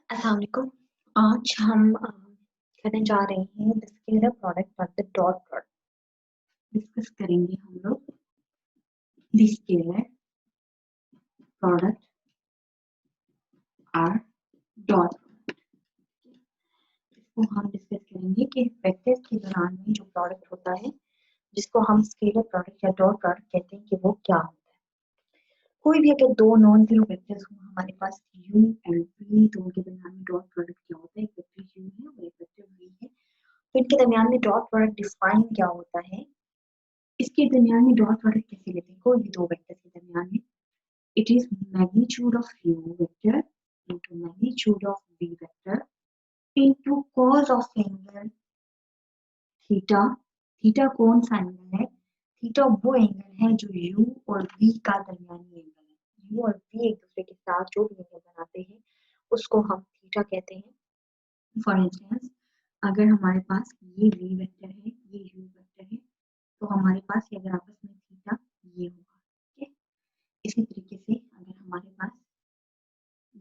अस्सलाम वालेकुम। आज हम करने जा रहे हैं द स्केलर प्रोडक्ट और द डॉट प्रोडक्ट। डिस्कस करेंगे हम लोग द स्केलर प्रोडक्ट और डॉट। इसको हम डिस्कस करेंगे कि वेक्टर्स के दौरान में जो प्रोडक्ट होता है जिसको हम स्केलर प्रोडक्ट या डॉट प्रोडक्ट कहते हैं कि वो क्या होता है। कोई भी अगर दो नॉन जीरो वेक्टर्स हो हमारे पास u एंड v, तो उनके दरमियान में डॉट प्रोडक्ट क्या होता है। एक वेक्टर u है और एक वेक्टर v है, तो इनके दरमियान में डॉट प्रोडक्ट डिफाइन क्या होता है। इसके दरमियान में डॉट प्रोडक्ट कैसे लेते हैं कोई भी दो वेक्टर के दरमियान में। It is magnitude of u vector into magnitude of v vector into cos of angle theta. Theta कौन सा एंगल है? थीटा वो एंगल है जो u और v का दरमियानी एंगल है। u और v एक दूसरे के साथ जो भी एंगल बनाते हैं उसको हम थीटा कहते हैं। फॉर इंस्टेंस अगर हमारे पास ये v वेक्टर है, ये u वेक्टर है, तो हमारे पास ये अगर आपस में थीटा ये होगा। ठीक है, इसी तरीके से अगर हमारे पास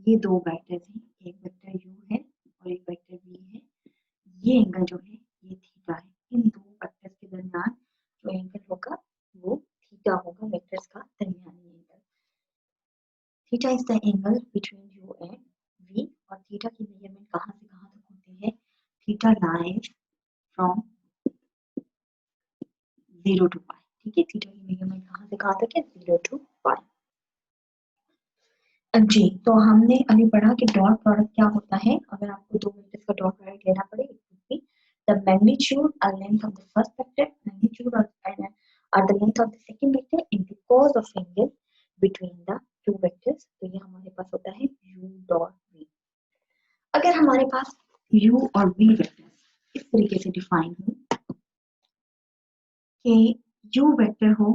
ये दो वेक्टर्स हैं, एक वेक्टर u है और एक वेक्टर v है, ये एंगल जो है ये थीटा है। इन दो वेक्टर्स के दरमियान जो एंगल होगा वो थीटा होगा, वेक्टर्स का दरमियानी angle. Theta is the angle between u and v। और थीटा की मेजरमेंट कहाँ से कहाँ तक होती है? Theta lies from 0 to pi. ठीक है, थीटा की मेजरमेंट कहाँ से कहाँ तक है? 0 to पाई। जी, तो हमने अभी पढ़ा कि डॉट प्रोडक्ट क्या होता है। अगर आपको दो वेक्टर्स का डॉट प्रोडक्ट लेना पड़े, it would be the magnitude और length of the first vector, magnitude और the length of the second vector into cos of angle between the two vectors. तो ये हमारे पास होता है u डॉट v। अगर हमारे पास u और v वेक्टर्स इस तरीके से डिफाइन हो कि u वेक्टर हो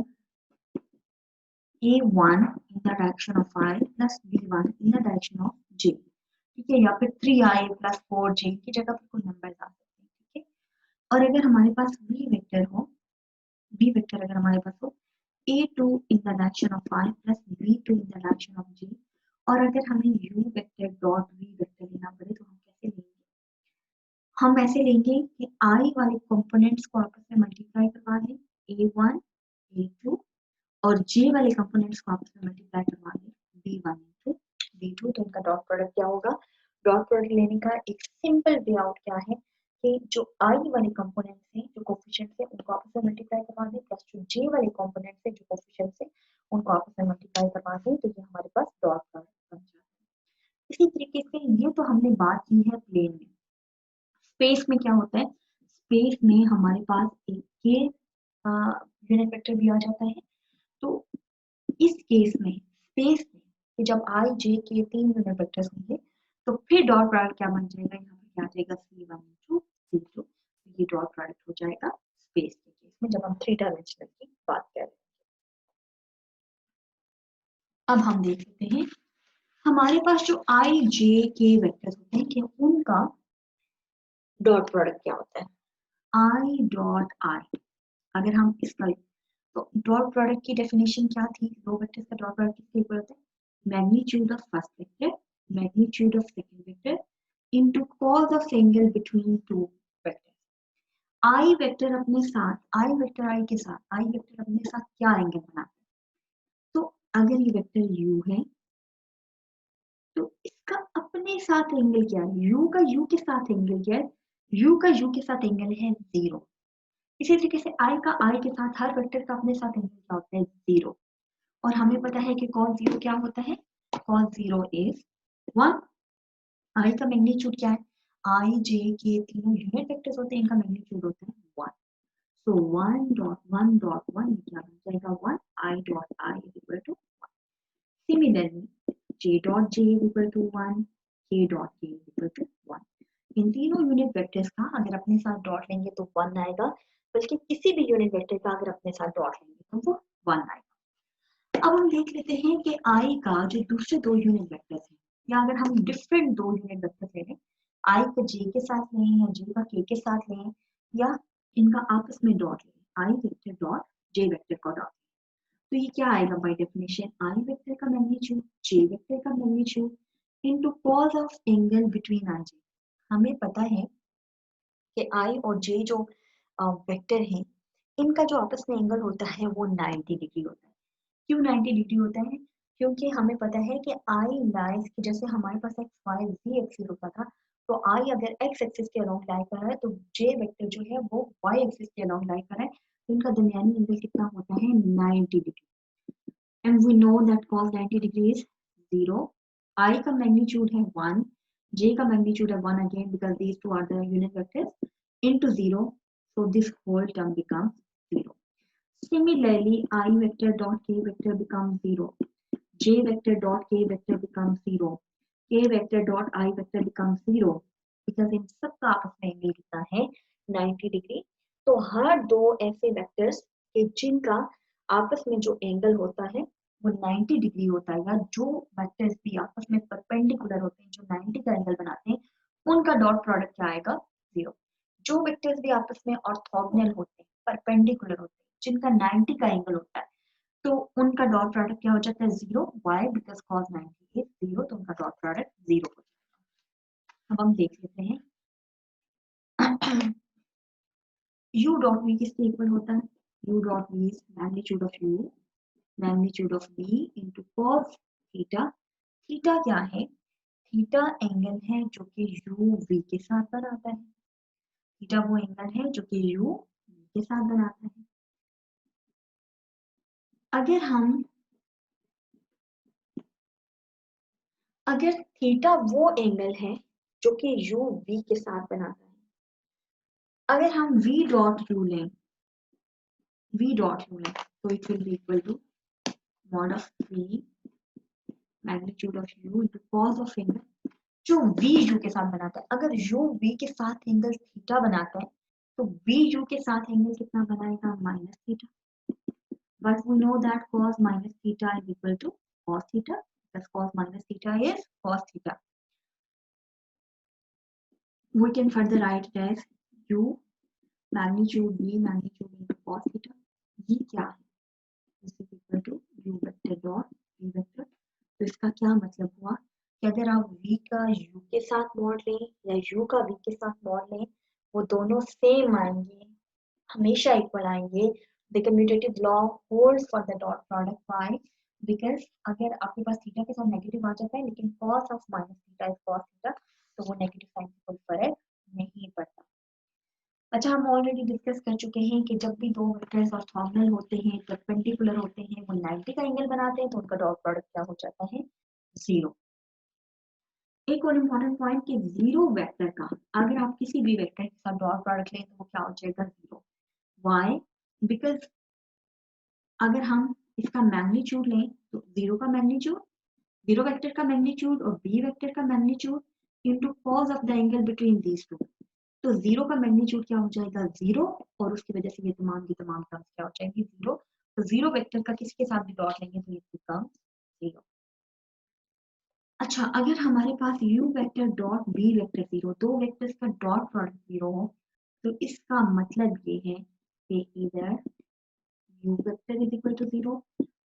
a1 in the direction of I plus b1 in the direction of j। ठीक है, या फिर 3i plus 4j की जगह पर कोई नंबर आ सकते हैं। ठीक है, और अगर हमारे पास b वेक्टर हो, b वेक्टर अगर हमारे पास हो a2 in the direction of I plus b2 in the direction of j, और अगर हमें u vector dot v vector लेना पड़े तो हम कैसे लेंगे? हम ऐसे लेंगे कि i वाले कंपोनेंट्स को आपस में मल्टीप्लाई करवा दें, a1 a2, और j वाले कंपोनेंट्स को आपस में मल्टीप्लाई करवा दें, b1 into b2। तो उनका डॉट प्रोडक्ट क्या होगा? डॉट प्रोडक्ट लेने का एक सिंपल वे आउट क्या है कि जो i वाले कंपोनेंट्स हैं, जो कोफिशिएंट्स हैं, उनको आपस में मल्टीप्लाई करवा दें, प्लस जो j वाले कंपोनेंट्स हैं, जो कोफिशिएंट्स हैं, उनको आपस में मल्टीप्लाई करवा दें, तो ये हमारे पास डॉट प्रोडक्ट बन जाता है। इसी तरीके से ये तो हमने बात की है प्लेन में। स्पेस में क्या होता है? स्पेस में हमारे पास एक के यूनिट वेक्टर भी आ जाता है। तो इस केस में स्पेस में कि जब i j के तीन यूनिट वेक्टर्स होंगे तो फिर डॉट प्रोडक्ट क्या बन जाएगा? यहाँ पे क्या आ जाएगा? c1 into c2। ये डॉट प्रोडक्ट हो जाएगा स्पेस के केस में जब हम थ्री डायमेंशनल की बात कर रहे हैं। अब हम देख लेते हैं हमारे पास जो i j के वेक्टर्स होते हैं कि उनका डॉट प्रोडक्ट क्या होता है। i डॉट i, अगर हम इसका तो डॉट प्रोडक्ट की डेफिनेशन क्या थी? दो वेक्टर्स का डॉट प्रोडक्ट किसके इक्वल होता है? Magnitude of first vector magnitude of second vector into cos of angle between two vector. I vector अपने साथ आई वेक्टर आई के साथ आई वेक्टर अपने साथ क्या एंगल बनाता है? तो अगर ये वेक्टर u है तो इसका अपने साथ एंगल क्या है? u का u के साथ एंगल क्या है? u का u के साथ एंगल है 0। इसी तरीके से i का i के साथ हर वेक्टर का अपने साथ एंगल क्या होता है? 0। और हमें पता है कि cos 0 क्या होता है? cos 0 is 1। i का मैग्नीट्यूड क्या है? i j के तीनों यूनिट वेक्टर्स होते हैं, इनका मैग्नीट्यूड होता है 1। सो 1 डॉट 1 डॉट 1 क्या बन जाएगा? 1। i dot i is equal to 1। Similarly j dot j is equal to 1, k dot k is equal to 1। इन तीनों यूनिट वेक्टर्स का अगर अपने साथ डॉट लेंगे तो 1 आएगा, बल्कि किसी भी यूनिट वेक्टर का अगर अपने साथ डॉट लेंगे तो वो 1 आएगा। अब हम देख लेते हैं कि i का जो दूसरे दो यूनिट वेक्टर्स हैं, या अगर हम डिफरेंट दो यूनिट वेक्टर्स ले लें, i को j के साथ लें या j का k के साथ लें, या इनका आपस में डॉट लें, i vector dot j vector का डॉट, तो ये क्या आएगा? बाय डेफिनेशन i वेक्टर का मैग्नीट्यूड j वेक्टर का magnitude into cos of angle between I J। हमें पता है कि I और J जो वेक्टर हैं इनका जो आपस में एंगल होता है वो 90 डिग्री होता है। क्यों 90 डिग्री होता है? क्योंकि हमें पता है कि I लाइज की जैसे हमारे पास एक्स वाई जी एक्सिस होता था, तो I अगर एक्स एक्सिस के अलोंग लाई कर रहा है तो J वेक्टर जो है वो वाई एक्सिस के अलोंग लाई कर रहा है, तो इनका दरमियानी एंगल कितना होता है 90 degree. and we know that cos 90 degree is 0। I का magnitude है 1, J का magnitude है 1 again because these two are the unit vectors into 0, so this whole term becomes 0। Similarly, I vector dot K vector becomes 0, J vector dot K vector becomes 0, K vector dot I vector becomes 0 because इन सब का आपस में angle कितना है 90 degree. तो हर दो ऐसे vectors के जिनका आपस में जो एंगल होता है वो 90 डिग्री होता है, या जो वेक्टर्स भी आपस में परपेंडिकुलर होते हैं जो 90 का एंगल बनाते हैं उनका डॉट प्रोडक्ट क्या आएगा 0। जो वेक्टर्स भी आपस में ऑर्थोगोनल होते हैं परपेंडिकुलर होते हैं जिनका 90 का एंगल होता है तो उनका डॉट प्रोडक्ट क्या हो जाता है 0। वाई बिकॉज कॉस 90 इज 0, तो उनका डॉट प्रोडक्ट 0 हो जाता है। अब हम देख लेते हैं u डॉट v किसके इक्वल होता है? u dot v is magnitude of u magnitude of v into cos theta. Theta क्या है? थीटा एंगल है जो कि u v के साथ बनाता है। थीटा वो एंगल है जो कि u v के साथ बनाता है। अगर थीटा वो एंगल है जो कि u v के साथ बनाता है, अगर हम v डॉट u लें तो it will be equal to mod of v magnitude of u into cos of angle जो v u के साथ बनाता है। अगर u v के साथ एंगल थीटा बनाता है तो v u के साथ एंगल कितना बनाएगा minus theta. But we know that cos minus theta is equal to cos theta because cos minus theta is cos theta। We can further write it as u magnitude v magnitude into cos theta। ये क्या है? This is equal to u vector dot v vector। तो इसका क्या मतलब हुआ कि अगर आप v का u के साथ मॉड लें या u का v के साथ मॉड लें वो दोनों सेम आएंगे, हमेशा इक्वल आएंगे। The commutative law holds for the dot product by because अगर आपके पास थीटा के साथ नेगेटिव आ जाता है लेकिन cos of minus theta is cos theta तो वो नेगेटिव साइन से कोई फर्क नहीं पड़ता। अच्छा, हम ऑलरेडी डिस्कस कर चुके हैं कि जब भी दो वेक्टर्स ऑर्थोगोनल होते हैं परपेंडिकुलर होते हैं वो 90 का एंगल बनाते हैं तो उनका डॉट प्रोडक्ट क्या हो जाता है 0। एक और इम्पोर्टेंट पॉइंट कि जीरो वेक्टर का अगर आप किसी भी वेक्टर के साथ डॉट प्रोडक्ट लें तो वो क्या हो जाएगा 0। वाई? बिकॉज अगर हम इसका मैग्नीट्यूड लें तो जीरो वेक्टर का मैग्नीट्यूड और बी वेक्टर का magnitude into cos of the angle between these two, तो 0 का मैग्नीट्यूड क्या हो जाएगा 0 और उसकी वजह से ये तमाम की तमाम टर्म्स क्या हो जाएंगी 0। तो 0 वेक्टर का किसके साथ भी डॉट लेंगे तो ये बिकम्स 0। अच्छा, अगर हमारे पास u vector dot v vector 0 दो वेक्टर्स का डॉट प्रोडक्ट 0 हो तो इसका मतलब ये है कि इधर u vector is equal to 0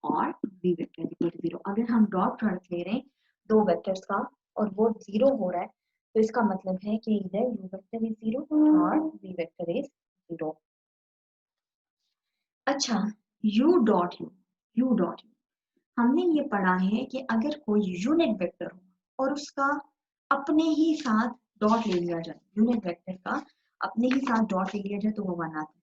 और v vector is equal to 0। अगर हम डॉट प्रोडक्ट ले रहे हैं दो वेक्टर्स का और वो 0 हो रहा है तो इसका मतलब है कि इधर u वेक्टर इज 0 और v वेक्टर इज 0। अच्छा, u डॉट u हमने ये पढ़ा है कि अगर कोई यूनिट वेक्टर हो और उसका अपने ही साथ डॉट ले लिया जाए, यूनिट वेक्टर का अपने ही साथ डॉट ले लिया जाए तो वो 1 आता है।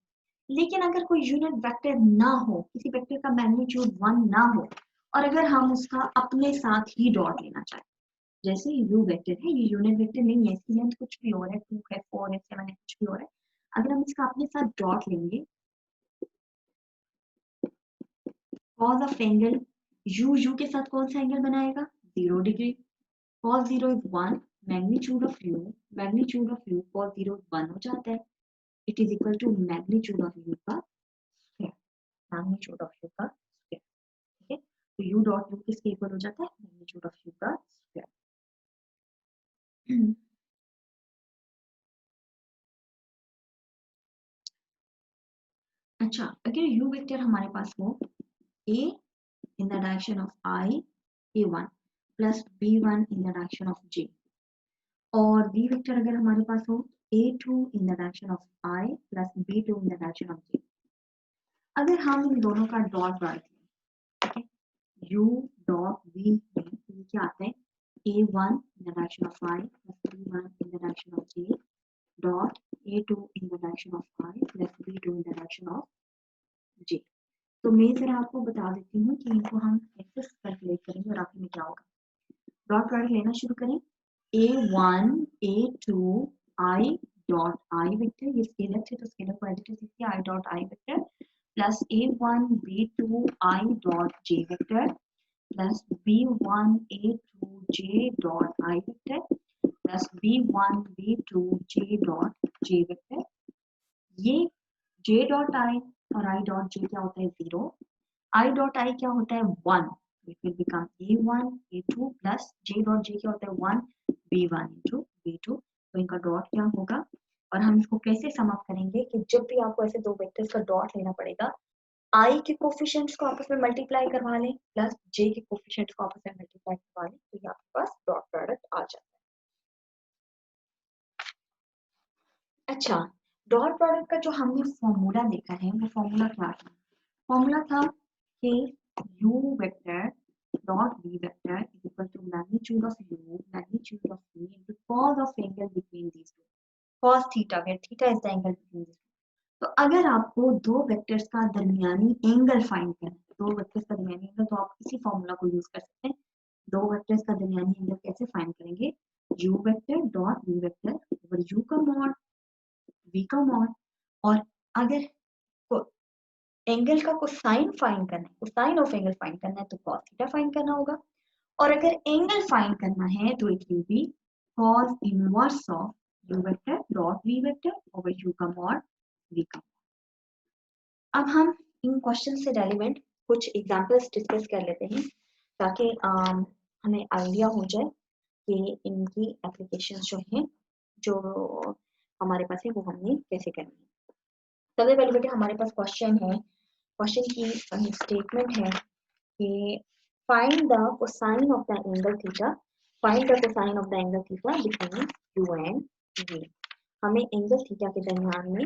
लेकिन अगर कोई यूनिट वेक्टर ना हो, किसी वेक्टर का मैग्नीट्यूड 1 ना हो और अगर हम उसका अपने साथ ही डॉट लेना चाहें, जैसे u वेक्टर है, ये यूनिट वेक्टर नहीं है, इसकी लेंथ कुछ भी हो रहा है 2 है 4 है 7 है कुछ भी हो रहा है, अगर हम इसका अपने साथ डॉट लेंगे cos ऑफ एंगल u के साथ कौन सा एंगल बनाएगा 0 degree. cos 0 is 1 magnitude of u cos 0 1 हो जाता है। it is equal to magnitude of u का square, magnitude of u का square। ठीक है, तो u डॉट u किसके इक्वल हो जाता है magnitude of u का square। अच्छा, अगर u वेक्टर हमारे पास हो a in the direction of I a1 plus b1 in the direction of j, और b वेक्टर अगर हमारे पास हो a2 in the direction of i plus b2 in the direction of j। अगर हम इन दोनों का डॉट प्रोडक्ट लें, ठीक है, u डॉट v में ये क्या आता है, a1 in the direction of i plus b1 in the direction of j dot a2 in the direction of i plus b2 in the direction of j। तो मैं जरा आपको बता देती हूँ कि इनको हम कैसे कैलकुलेट करेंगे और आखिर में क्या होगा। डॉट प्रोडक्ट लेना शुरू करें, a1 a2 i dot i vector, ये स्केलर थे तो स्केलर को एडिटिव लिखिए i dot i vector plus a1 b2 i dot j vector plus b1 a2 j dot i vector plus b1 b2 j dot j vector. ये j dot i और i dot j क्या होता है 0, i dot i क्या होता है 1, it will become a1 a2 plus j dot j क्या होता है 1 b1 into b2। तो इनका डॉट क्या होगा, और हम इसको कैसे सम अप करेंगे कि जब भी आपको ऐसे दो वेक्टर्स का डॉट लेना पड़ेगा, i के कोफिशिएंट्स को आपस में मल्टीप्लाई करवा लें प्लस j के कोफिशिएंट्स को आपस में मल्टीप्लाई करवा लें, तो ये आपके पास डॉट प्रोडक्ट आ जाता है। अच्छा, डॉट प्रोडक्ट का जो हमने फॉर्मूला देखा है वो फॉर्मूला क्या था, फॉर्मूला था कि u vector dot v vector is equal to magnitude of u magnitude of v into cos of angle between these two, cos theta where theta is the angle between these two। तो अगर आपको दो vectors का दरमियानी angle find करना है, दो vectors का दरमियानी एंगल, तो आप इसी फॉर्मूला को यूज कर सकते हैं। दो वेक्टर्स का दरमियानी एंगल कैसे फाइंड करेंगे, u vector dot v vector over u का मॉड v का मॉड, और अगर एंगल का कोसाइन फाइंड करना है, कोसाइन ऑफ एंगल फाइंड करना है तो cos थीटा फाइंड करना होगा, और अगर एंगल फाइंड करना है तो it will B cos inverse of u vector dot v vector over u का मॉड v का। अब हम इन क्वेश्चन से रेलेवेंट कुछ एग्जांपल्स डिस्कस कर लेते हैं ताकि हमें आइडिया हो जाए कि इनकी एप्लीकेशंस जो हैं जो हमारे पास है वो हमने कैसे करनी है। सबसे पहले बेटे हमारे पास क्वेश्चन है, क्वेश्चन की स्टेटमेंट है कि find the cosine of the angle theta, find the cosine of the angle theta between u and v। हमें एंगल थीटा के दरमियान में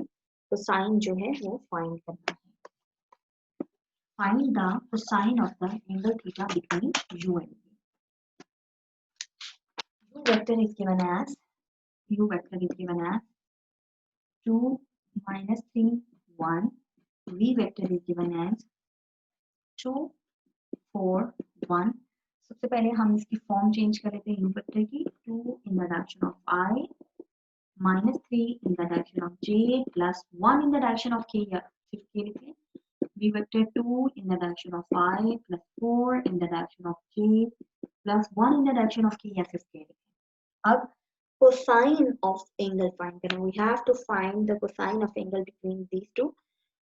कोसाइन जो है वो फाइंड करना है। Find the cosine of the angle theta between u and v। u vector is given as u vector is given as 2 minus 3 1, v vector is given as 2 4 1। सबसे पहले हम इसकी फॉर्म चेंज कर लेते हैं u वेक्टर की, 2 इन the direction of i minus 3 in the direction of j plus 1 in the direction of k, या सिर्फ k लिखें, v vector 2 in the direction of i plus 4 in the direction of j plus 1 in the direction of k, या सिर्फ k लिखें। अब cosine of angle find करना, we have to find the cosine of angle between these two।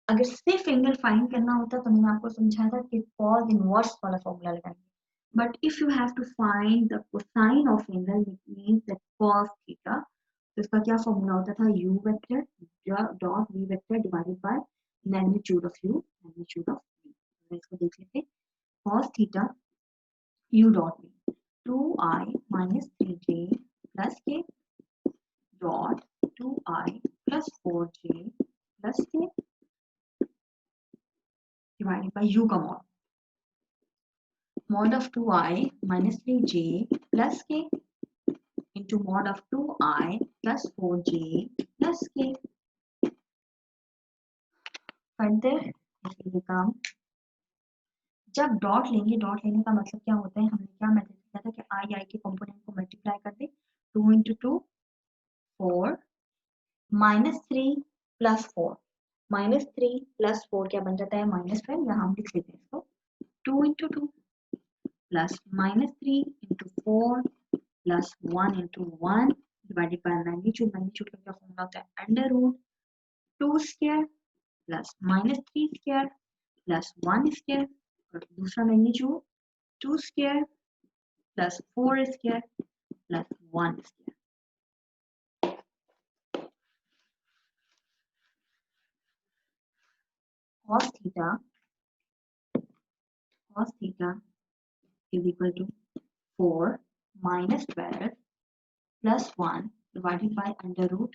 अगर सिर्फ angle find करना होता तो मैंने आपको समझाया था कि cos इनवर्स वाला फॉर्मूला लगाएंगे, but if you have to find the cosine of angle which means that cos theta, तो इसका क्या फॉर्मूला होता था, u vector dot v vector divided by magnitude of u magnitude of v। तो इसको देख लेते हैं, cos theta u dot v 2i minus 3j plus k dot 2i plus 4j plus k divided by u का mod of 2i minus 3j plus k into mod of 2i plus 4j plus k। further it will become, जब dot लेंगे, dot लेने का मतलब क्या होता है, हमने क्या मेथड किया था कि आई के कंपोनेंट को मल्टीप्लाई कर दे, 2 into 2 4 minus 3 plus 4, minus 3 plus 4 क्या बन जाता है -5, यहाँ हम लिख लेते हैं इसको 2 into 2 plus minus 3 into 4 plus 1 into 1 divided by magnitude, magnitude का क्या फॉर्मूला होता है under root 2 square plus minus 3 square plus 1 square, और दूसरा magnitude 2 square plus 4 square plus 1 square. cos theta is equal to 4 minus 12 plus 1 divided by under root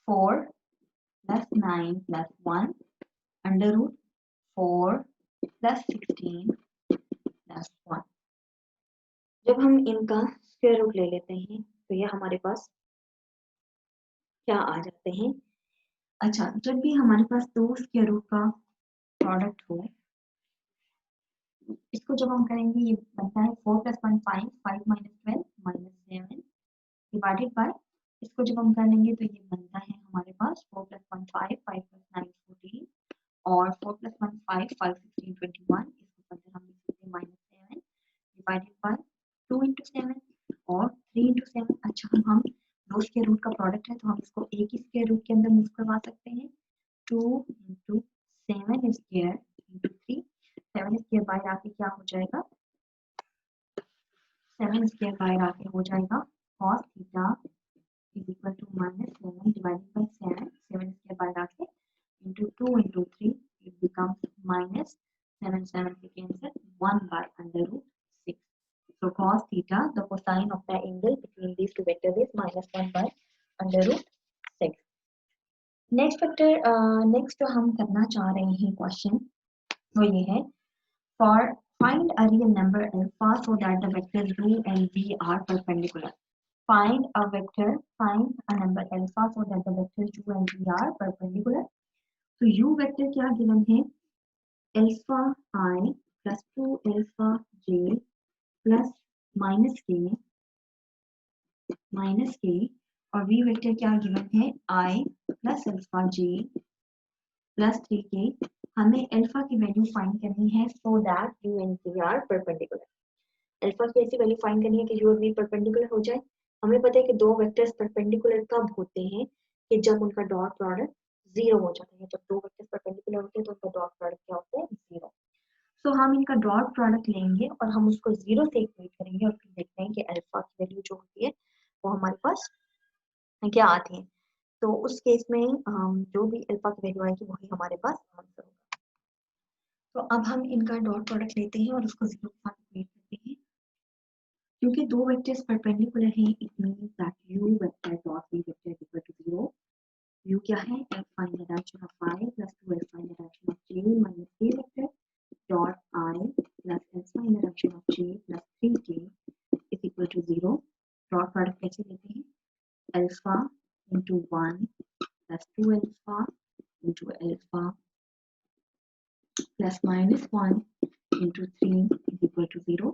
4 plus 9 plus 1 under root 4 plus 16 plus 1। जब हम इनका square root ले लेते हैं तो ये हमारे पास क्या आ जाते हैं। अच्छा, जब भी हमारे पास दो स्क्वायर रूट का प्रोडक्ट हो, इसको जब हम करेंगे ये बनता है 4 plus 1 5 5 minus 12 minus 7 divided by, इसको जब हम कर लेंगे तो ये बनता है हमारे पास 4 plus 1 5 5 plus 9 14 और 4 plus 1 5 5 16 21, इसको करते हम लिख सकते हैं -7 डिवाइडेड बाय 2 into 7 और 3 into 7। अच्छा, हम दो स्क्वायर रूट का प्रोडक्ट है तो हम इसको एक ही स्क्वायर रूट के अंदर मूव करवा सकते हैं। 2 into 7 स्क्वायर into 3, 7 स्क्वायर बाहर आके क्या हो जाएगा, 7 स्क्वायर बाहर आके हो जाएगा cos theta is equal to -7 divided by 7, 7 square बाहर आके into 2 into 3, it becomes -7 7 के cancel 1 by under root 6. So cos theta, the cosine of the angle between these two vectors is -1 by under root 6. Next factor, next जो हम करना चाह रहे हैं question वो ये है, for find a real number alpha so that the vectors u and v are perpendicular. Find a number alpha so that the vectors u and v are perpendicular. तो u वेक्टर क्या given है, alpha i plus 2 alpha j plus minus के और v vector क्या given है, i plus alpha j plus 3k। हमें alpha की value find करनी है so that u and v are perpendicular. Alpha की ऐसी वैल्यू फाइंड करनी है कि u और v परपेंडिकुलर हो जाए। हमें पता है कि दो वेक्टर्स परपेंडिकुलर कब होते हैं, कि जब उनका डॉट प्रोडक्ट 0 हो जाता है। जब दो वेक्टर्स परपेंडिकुलर होते हैं तो उनका डॉट प्रोडक्ट क्या होता है, 0। सो हम इनका डॉट प्रोडक्ट लेंगे और हम उसको 0 से इक्वेट करेंगे और फिर देखते हैं कि अल्फा की वैल्यू जो होती है वो हमारे पास क्या आती है। तो उस केस में जो भी अल्फा की वैल्यू आएगी वही हमारे पास आंसर होगा। तो अब हम इनका डॉट प्रोडक्ट लेते हैं और उसको 0 के साथ इक्वेट करते हैं। क्योंकि दो वेक्टर्स परपेंडिकुलर हैं, it means that u vector dot v vector is equal to 0। u क्या है, alpha in the direction of I plus 2 alpha in the direction of j minus k vector dot I plus alpha in the direction of j plus 3k is equal to 0। Dot product कैसे लेते हैं, alpha into 1 plus 2 alpha into alpha plus minus 1 into 3 is equal to 0।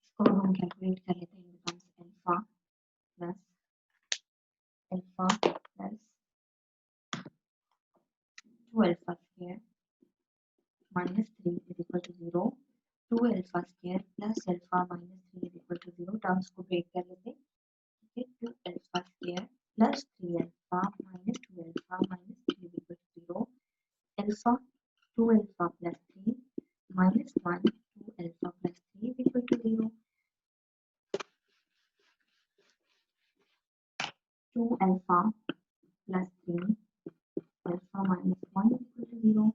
इसको हम calculate कर लेते हैं, becomes alpha plus two alpha square minus 3 is equal to 0। 2 alpha square plus alpha minus 3 is equal to 0। Terms को break कर लेते हैं, ठीक है। 2 alpha square plus 3 alpha minus 2 alpha minus 3 is equal to 0। alpha 2 alpha plus 3 minus 1 2 alpha plus 3 is equal to 0। 2 alpha plus 3 alpha minus 1 is equal to 0।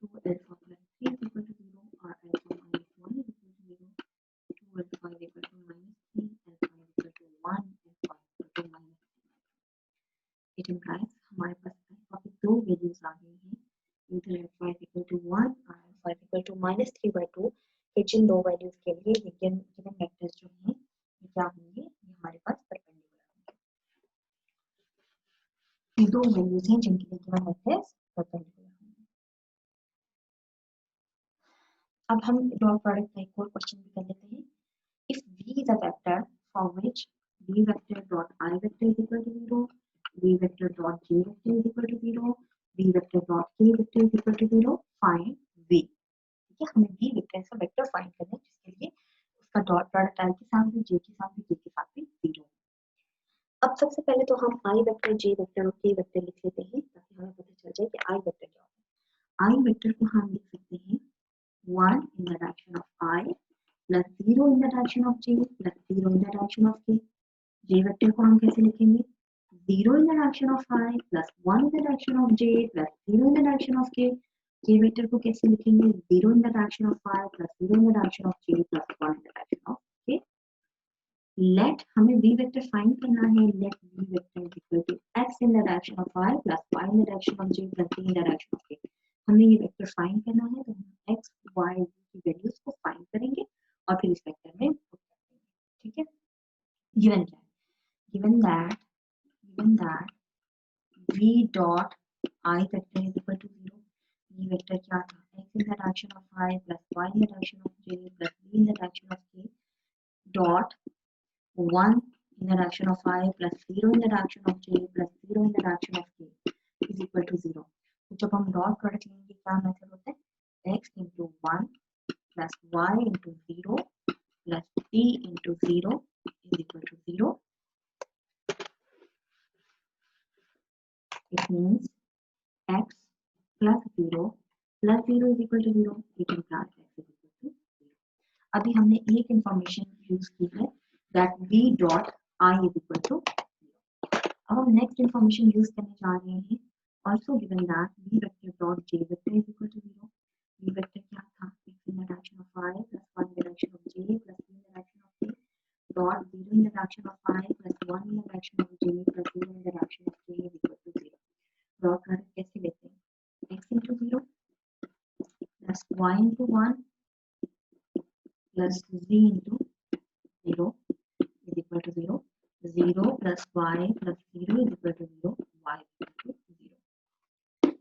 2 alpha plus 3 is equal to 0 or alpha minus 1 is equal to 0। 2 alpha is equal to minus 3, alpha is equal to 1, alpha is equal to minus 3। It implies हमारे पास alpha की दो values आ गई हैं, either alpha is equal to 1 or alpha is equal to minus 3/2। कि जिन दो values के लिए given vectors जो हैं ये क्या होंगे, ये हमारे पास परपेंडिकुलर होंगे। ये दो वैल्यूज हैं जिनके लिए गिवन वेक्टर्स परपेंडिकुलर होंगे। अब हम डॉट प्रोडक्ट का एक और क्वेश्चन भी कर लेते हैं। If v is a vector for which v vector dot I vector is equal to 0, v vector dot j vector is equal to 0, v vector dot k vector is equal to 0, find v। ठीक है, हमें v vector का vector find करना है जिसके लिए उसका dot product I के साथ भी j के साथ भी k के साथ भी 0। अब सबसे पहले तो हम I वेक्टर j वेक्टर और k वेक्टर लिख लेते हैं ताकि हमें पता चल जाए कि I वेक्टर क्या होता है। I वेक्टर को हम लिख सकते हैं 1 in the direction of I plus 0 in the direction of j plus 0 in the direction of k। j vector को हम कैसे लिखेंगे, 0 in the direction of I plus 1 in the direction of j plus 0 in the direction of k। K vector को कैसे लिखेंगे, 0 in the direction of i plus 0 in the direction of j plus 1 in the direction of k। Let हमें v vector find करना है, let v vector is equal to x in the direction of i plus y in the direction of j plus 3 in the direction of k। हमें ये vector find करना है, तो हम x y की values को फाइंड करेंगे और फिर इस वेक्टर में पुट कर देंगे। ठीक है, गिवन क्या है, given that v dot I vector is equal to 0, v vector क्या था, x in the direction of I plus y in the direction of j plus b in the direction of k dot 1 in the direction of I plus 0 in the direction of j plus 0 in the direction of k is equal to 0। तो जब हम dot product लेंगे क्या method होता है, x into 1 plus y into 0 plus t into 0 is equal to 0। It means x plus 0 is equal to 0, it implies x is equal to 0। अभी हमने एक इंफॉर्मेशन यूज की है, that v dot I is equal to 0। अब हम next information use करने जा रहे हैं, also given that v vector dot j vector is equal to 0। v vector क्या था, x in the direction of I plus 1 in the direction of j plus 3 in the direction of k dot 0 in the direction of I plus 1 in the direction of j plus 0 in the direction of k is equal to 0। Dot product कैसे लेते हैं, x into 0 plus y into 1 plus z into 0 is equal to 0। 0 plus y plus 0 is equal to 0, y is equal to 0।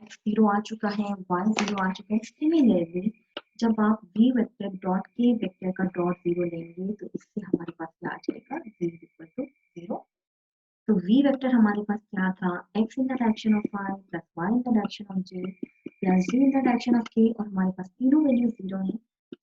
x 0 आ चुका है, y 0 आ चुका है। Similarly जब आप v vector dot k vector का डॉट 0 लेंगे तो इससे हमारे पास क्या आ जाएगा, v is equal to 0। तो v वेक्टर हमारे पास क्या था, x in the direction of I plus y in the direction of j plus z in the direction of k, और हमारे पास तीनों वैल्यूज 0 हैं,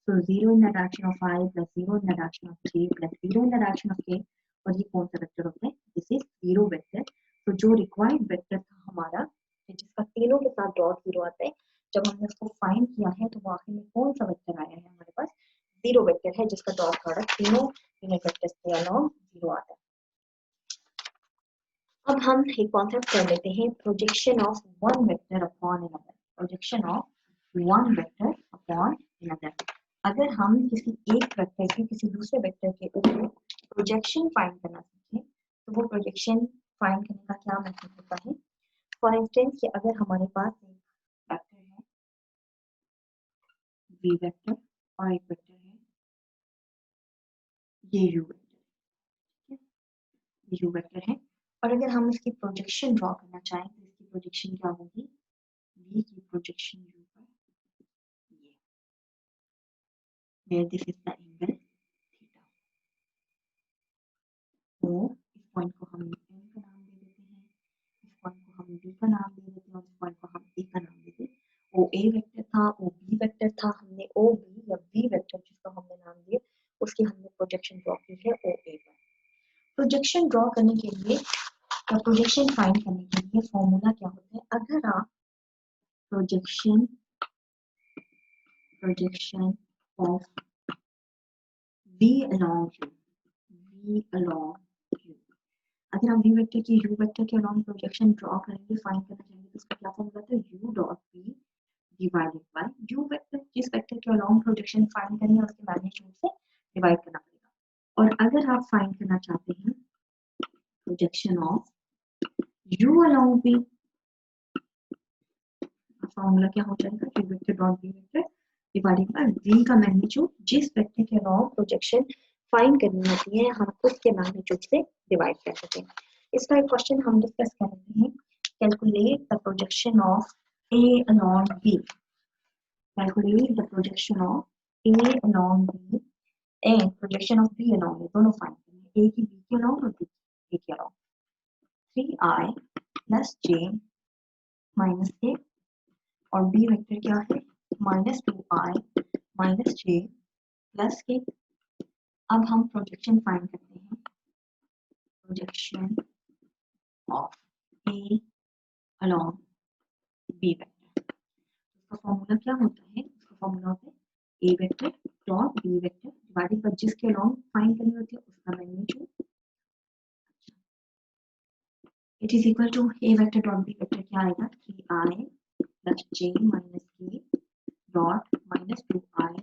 तो 0 in the direction of I plus 0 in the direction of j plus 0 in the direction of k, और ये कौन सा vector होता है, दिस इज 0 वेक्टर। तो जो रिक्वायर्ड वेक्टर था हमारा, जिसका तीनों के साथ डॉट 0 आता है, जब हमने उसको फाइंड किया है तो आखिर में कौन सा वेक्टर आया है, हमारे पास 0 वेक्टर है जिसका डॉट प्रोडक्ट तीनों वेक्टर्स के अलॉन्ग 0 आता है। अब हम एक कॉन्सेप्ट कर लेते हैं, projection of one vector upon another. Projection of one vector upon another, अगर हम किसी एक वेक्टर के किसी दूसरे वेक्टर के ऊपर प्रोजेक्शन फाइंड करना सीखें तो वो प्रोजेक्शन फाइंड करने का क्या मेथड होता है। फॉर इंस्टेंस कि अगर हमारे पास एक वेक्टर है v वेक्टर और एक वेक्टर है ये u वेक्टर, ये u वेक्टर है, और अगर हम इसकी प्रोजेक्शन ड्रॉ करना चाहें तो इसकी प्रोजेक्शन क्या होगी, v की प्रोजेक्शन u पर ये, where this is the angle theta। तो इस पॉइंट को हम n का नाम दे देते हैं, इस पॉइंट को हम b का नाम दे देते हैं और इस पॉइंट को हम a का नाम देते हैं। o a वेक्टर था, o b वेक्टर था, हमने o b या b वेक्टर जिसका हमने नाम दिया उसकी हमने प्रोजेक्शन ड्रॉ की है o a पर। प्रोजेक्शन ड्रॉ करने के लिए या प्रोजेक्शन फाइंड करने के लिए फॉर्मूला क्या होता है, अगर आप projection of v along u, अगर हम v वेक्टर की u वेक्टर के अलॉन्ग प्रोजेक्शन ड्रॉ करेंगे, फाइंड करना चाहेंगे तो उसका क्या फॉर्मूला था, u dot v divided by u vector, जिस वेक्टर के अलॉन्ग प्रोजेक्शन फाइंड करनी है उसके मैग्नीट्यूड से डिवाइड करना पड़ेगा। और अगर आप फाइंड करना चाहते हैं projection of u along v, formula क्या हो जाएगा, u vector dot v vector divided bye v का मैग्नीट्यूड, जिस वेक्टर के अलॉन्ग प्रोजेक्शन फाइंड करनी होती है हम उसके मैग्नीट्यूड से डिवाइड कर सकते हैं। इसका एक क्वेश्चन हम डिस्कस कर रहे हैं, calculate the projection of a along b, calculate the projection of a along b and projection of b along a, दोनों फाइंड करनी है, a की b के अलॉन्ग और b की a के along. 3i plus j minus a और b vector क्या है, -2i minus j plus k। अब हम प्रोजेक्शन फाइंड करते हैं, projection of a along b vector, उसका फॉर्मूला क्या होता है, उसका फॉर्मूला होता है a vector dot b vector divided by जिसके अलॉन्ग फाइंड करनी होती है उसका magnitude, it is equal to a vector dot b vector क्या आएगा, 3i plus j minus k dot minus 2i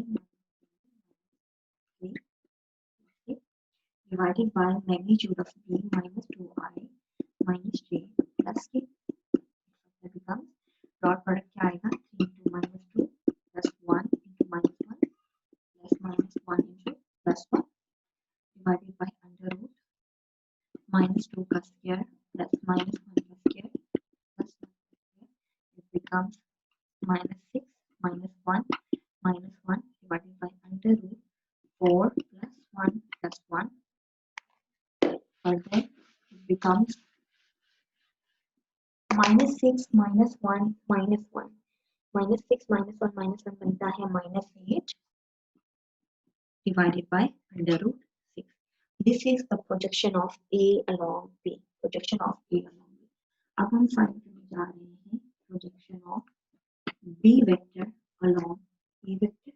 divided by magnitude of b minus 2i minus j plus k. That becomes dot product क्या आएगा 3 into minus 2 plus 1 into minus 1 plus minus 1 into plus 1 divided by under root minus 2 का square plus minus 1 का square plus 1 का square. It becomes minus 6 minus 1 minus 1 divided by under root 4 plus 1 plus 1. Further, it becomes minus 6 minus 1 minus 1. Minus 6 minus 1 minus 1 बनता है minus 8 divided by under root 6. This is the projection of A along B. Projection of A along B. अब हम find करने जा रहे हैं projection of B vector along A vector.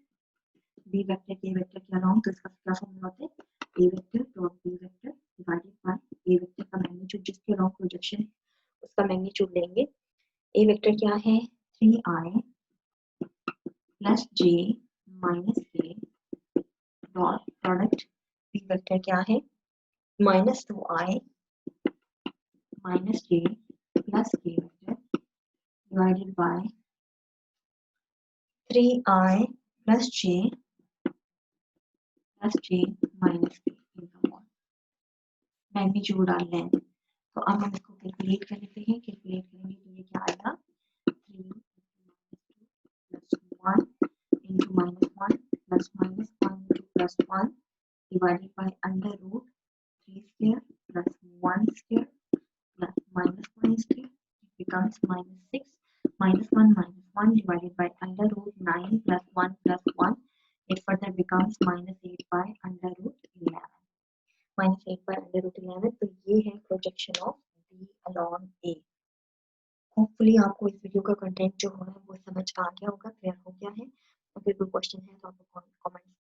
B vector K vector के along, तो इसका क्या फॉर्मूला होता है A vector dot B vector divided by A vector का मैग्नीट्यूड जिसके along प्रोजेक्शन है उसका मैग्नीट्यूड लेंगे. A वेक्टर क्या है 3i plus j minus k dot product B vector क्या है minus 2i minus j plus k vector divided bye 3i plus j minus k इनका मॉड मैग्नीट्यूड और लेंथ. तो अब हम इसको कैलकुलेट कर लेते हैं. कैलकुलेट करेंगे तो ये क्या आएगा 3 plus 1 into minus 1 plus minus 1 into plus 1 divided by under root 3 square plus 1 square plus minus 1 square. It becomes minus 6 minus 1 divided by under root 9 plus 1 plus 1. It further becomes minus 8 by under root 11. Minus 8 by under root 11. तो ये है projection of B along A. Hopefully आपको इस video का content जो है वो समझ आ गया होगा, क्लियर हो गया है. अगर कोई क्वेश्चन है तो आप कमेंट